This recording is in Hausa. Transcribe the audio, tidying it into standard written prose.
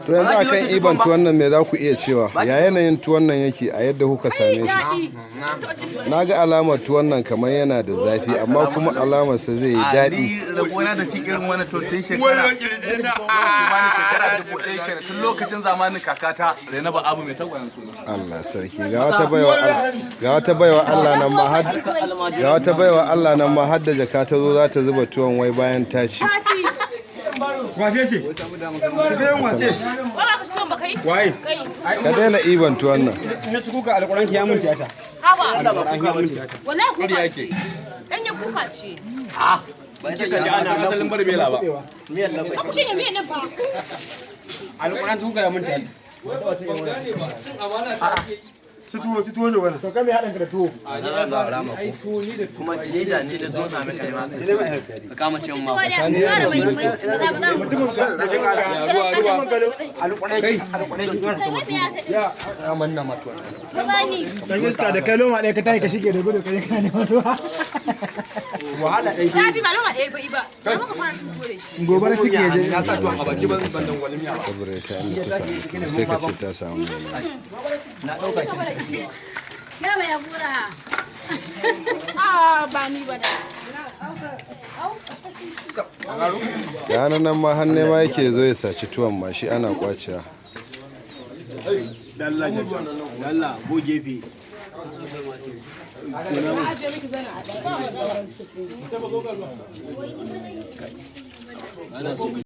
To yanzu akan iban tuwon nan me za ku iya cewa? Ya yanayin tuwon nan yake a yadda kuka same shi? Na ga alamar tuwon nan kamar yana da zafi amma kuma alamarsa zai yi daɗi. Rabona da cikin irin wani tun shekara kimanin shekara 1000 kenan tun lokacin zamanin kakata Zainabu Abu mai tagwayen suna. Allah sarki ga wata baiwa Allah nan ma har da jaka ta zo za ta zuba tuwon wai bayan ta ci. Wace ce? Gidan wace? Waye? Ka daina iban tuwon nan. Na ci kuka alƙur'an ki ya mun tiyata. Haba. Alƙur'an ki ya mun tiyata. Wallahi kuka ce. Dan ya kuka ce. Ah, ba ta ji ana asalin barbela ba. Miyar labai. Ku ce me nan fa? Alƙur'an kuka ya mun tiyata. Cin amana ta ake. Ci tuwo ne wannan. To kai me haɗin ka da tuwo? Ai tuwo ni da kuma leda ne da zo na maka yawa. Ka kama cin ma. Dan iska da kai loma ɗaya ka tayi ka shige da gudu kai ka neman ruwa. Wahala ɗaya. Safi ba loma ɗaya ba. Ba ka fara cin tuwo da shi. Gobe ciki ya je. Na sa tuwon a baki ban dangwalin miya ba. Saboda ta inda ta samu sai ka ce ta samu. Na ɗauka ki. Ya ba ya bura. Ah, ba ni ba da. Yana nan ma hannu ma yake zo ya saci tuwon ma shi ana kwacewa. Dalla jaja. Dalla go gefe.